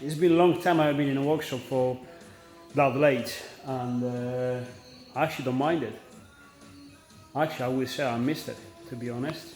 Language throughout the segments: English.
it's been a long time I've been in a workshop for that late, and I actually don't mind it. Actually, I would say I missed it, to be honest.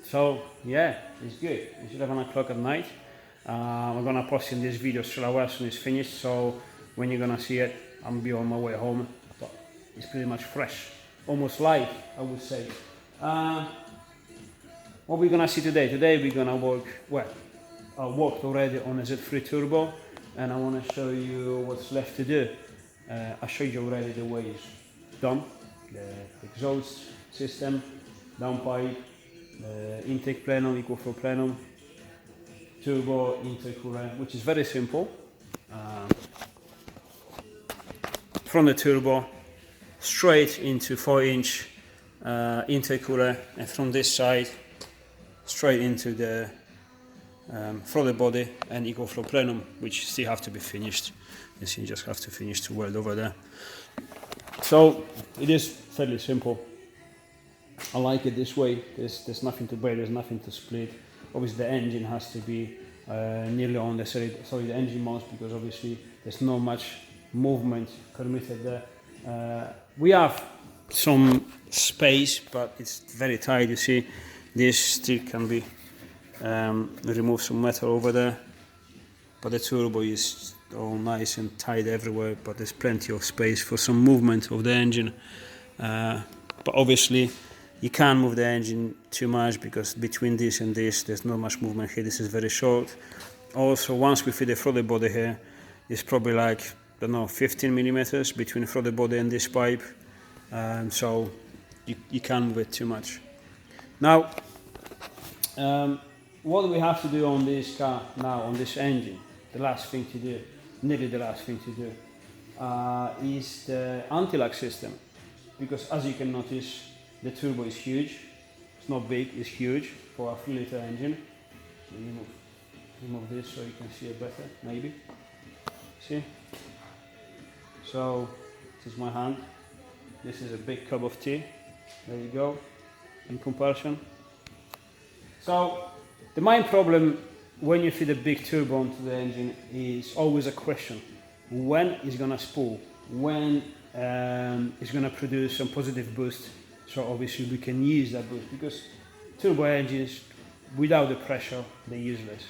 So yeah, it's good. It's 11 o'clock at night. I'm gonna post in this video straight away as soon as it's finished. So when you're gonna see it, I'm be on my way home. But it's pretty much fresh, almost live, I would say. What we're gonna see today? Today we're gonna work. Well, I worked already on a Z3 Turbo, and I want to show you what's left to do. I showed you already the way it's done, the exhaust system, downpipe, intake plenum, equal flow plenum, turbo, intercooler, which is very simple. From the turbo straight into 4-inch intercooler, and from this side straight into the throttle body and equal flow plenum, which still have to be finished. You just have to finish to weld over there. So it is fairly simple. I like it this way. There's nothing to break, there's nothing to split. Obviously the engine has to be nearly on the solid engine mounts, because obviously there's not much movement permitted there. We have some space, but it's very tight. You see, this still can be remove some metal over there, but the turbo is all nice and tight everywhere, but there's plenty of space for some movement of the engine. But obviously you can't move the engine too much, because between this and this there's not much movement here. This is very short. Also, once we fit the throttle body here, it's probably like, I don't know, 15 millimeters between throttle body and this pipe, so you can't move it too much. Now what we have to do on this car now, on this engine, the last thing to do, nearly the last thing to do, is the anti-lag system. Because as you can notice, the turbo is huge. It's not big, it's huge for a 3-liter engine. Remove this so you can see it better, maybe. See? So this is my hand. This is a big cup of tea. There you go, in comparison. So the main problem when you fit a big turbo onto the engine is always a question: when it's gonna spool, when it's gonna produce some positive boost, so obviously we can use that boost, because turbo engines without the pressure they're useless,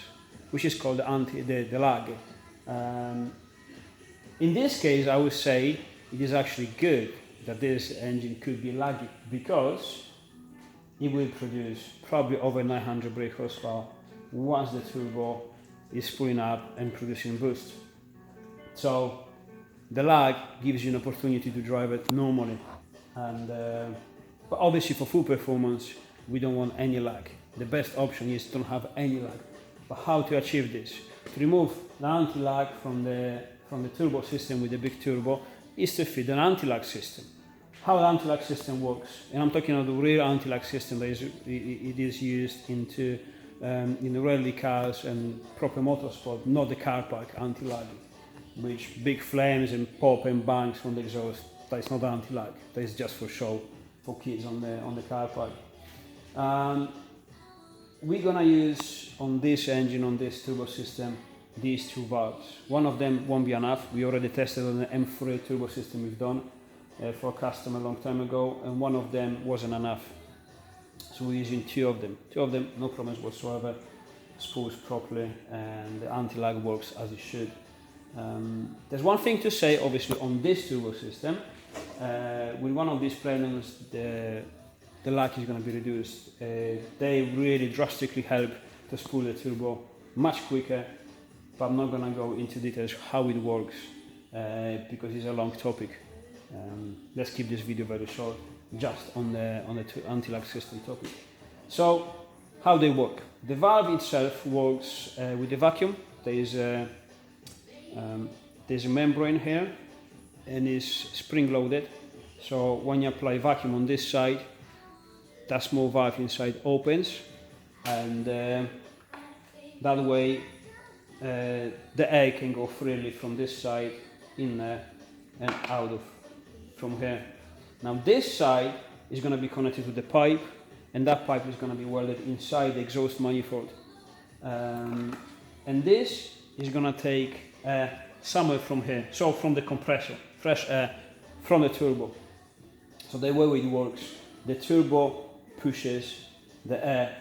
which is called the lag. In this case, I would say it is actually good that this engine could be laggy, because it will produce probably over 900 brake horsepower once the turbo is pulling up and producing boost. So the lag gives you an opportunity to drive it normally, and but obviously for full performance we don't want any lag. The best option is to don't have any lag. But how to achieve this? To remove the anti-lag from the turbo system with the big turbo is to fit an anti-lag system. How the anti-lag system works, and I'm talking about the rear anti-lag system that it is used into rally cars and proper motorsport, not the car park anti-lag, which big flames and pop and bangs from the exhaust. That is not anti-lag. That is just for show, for kids on the car park. We're gonna use on this engine, on this turbo system, these two valves. One of them won't be enough. We already tested on the M3 turbo system we've done for a customer a long time ago, and one of them wasn't enough. So we're using two of them. Two of them, no problems whatsoever, spools properly, and the anti-lag works as it should. There's one thing to say, obviously, on this turbo system. With one of these plenums, the lag is going to be reduced. They really drastically help to spool the turbo much quicker, but I'm not going to go into details how it works, because it's a long topic. Let's keep this video very short, just on the anti-lag system topic. So how they work? The valve itself works with the vacuum. There's a membrane here, and is spring loaded. So when you apply vacuum on this side, that small valve inside opens, and that way the air can go freely from this side in there and out of from here. Now this side is going to be connected to the pipe, and that pipe is going to be welded inside the exhaust manifold. and this is gonna take somewhere from here, so from the compressor, fresh air from the turbo. So the way it works, the turbo pushes the air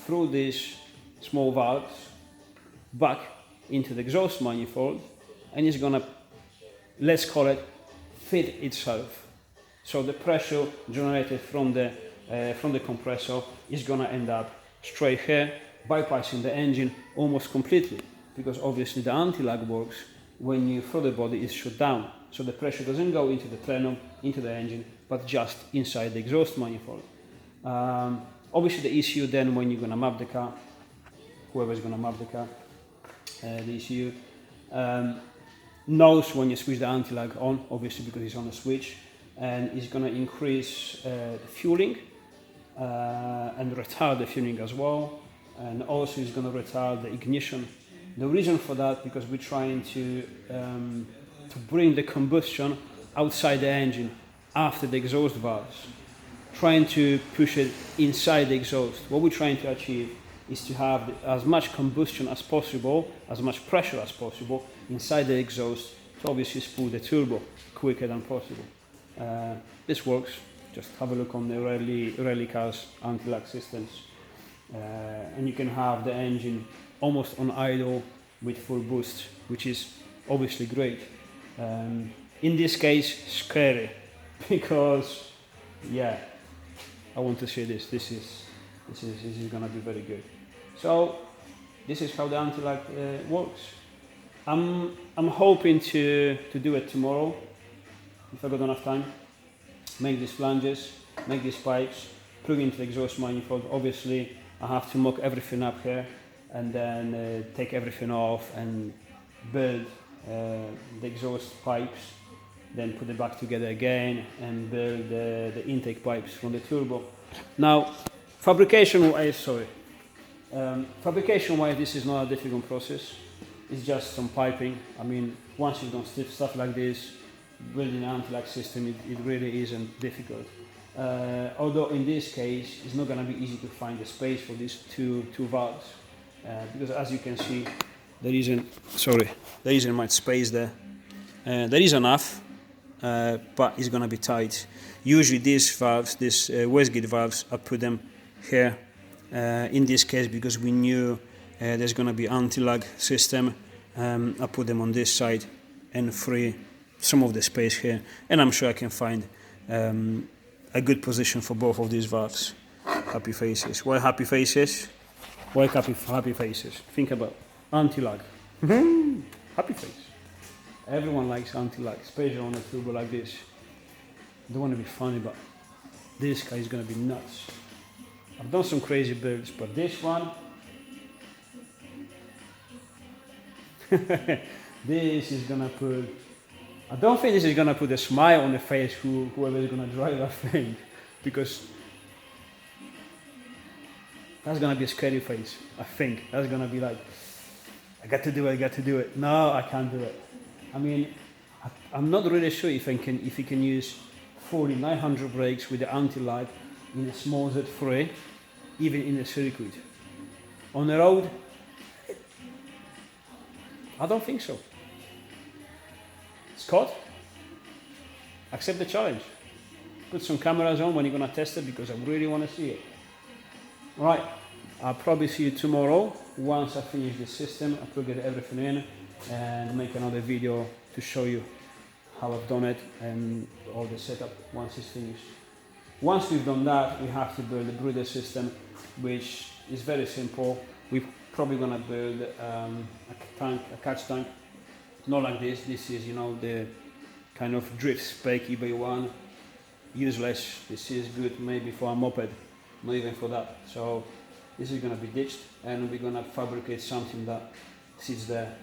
through these small valves back into the exhaust manifold, and it's gonna, let's call it, fit itself. So the pressure generated from the compressor is gonna end up straight here, bypassing the engine almost completely, because obviously the anti-lag works when your throttle body is shut down. So the pressure doesn't go into the plenum, into the engine, but just inside the exhaust manifold. Obviously the ECU then, when you're gonna map the car, whoever's gonna map the car, the ECU, knows when you switch the anti-lag on, obviously because it's on a switch, and it's gonna increase the fueling and retard the fueling as well, and also it's gonna retard the ignition. The reason for that, because we're trying to bring the combustion outside the engine after the exhaust valves, trying to push it inside the exhaust. What we're trying to achieve is to have as much combustion as possible, as much pressure as possible inside the exhaust to obviously spool the turbo quicker than possible. This works. Just have a look on the rally cars anti-lag systems, and you can have the engine almost on idle with full boost, which is obviously great. In this case, scary, because yeah, I want to say this is gonna be very good. So this is how the anti-lag works. I'm hoping to do it tomorrow if I got enough time. Make these flanges, make these pipes, plug into the exhaust manifold. Obviously I have to mock everything up here and then take everything off and build the exhaust pipes, then put it back together again and build the intake pipes from the turbo. Now fabrication wise, this is not a difficult process. It's just some piping. I mean, once you've done stuff like this, building an anti-lag system, it really isn't difficult. Although in this case, it's not going to be easy to find the space for these two valves, because as you can see, there isn't much space there. There is enough, but it's going to be tight. Usually these valves, these wastegate valves, I put them here. In this case, because we knew there's going to be anti-lag system, I put them on this side and free some of the space here, and I'm sure I can find a good position for both of these valves. Happy faces. Why happy faces? Why happy faces? Think about anti-lag. Happy face. Everyone likes anti-lag, especially on a turbo like this. I don't want to be funny, but this guy is going to be nuts. I've done some crazy builds, but this one, this is gonna put, I don't think this is gonna put a smile on the face whoever is gonna drive that thing, because that's gonna be a scary face. I think that's gonna be like, I got to do it. No, I can't do it. I mean, I'm not really sure if you can use 4900 brakes with the anti-lag in a small Z3, even in a circuit. On the road, I don't think so. Scott, accept the challenge. Put some cameras on when you're gonna test it, because I really want to see it. Right, I'll probably see you tomorrow once I finish the system. I plug everything in and make another video to show you how I've done it and all the setup once it's finished. Once we've done that, we have to build a breather system, which is very simple. We're probably gonna build a catch tank, not like this. This is, the kind of drift spec eBay one, useless. This is good maybe for a moped, not even for that. So this is gonna be ditched, and we're gonna fabricate something that sits there.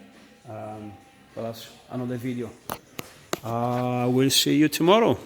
But that's another video. We'll see you tomorrow.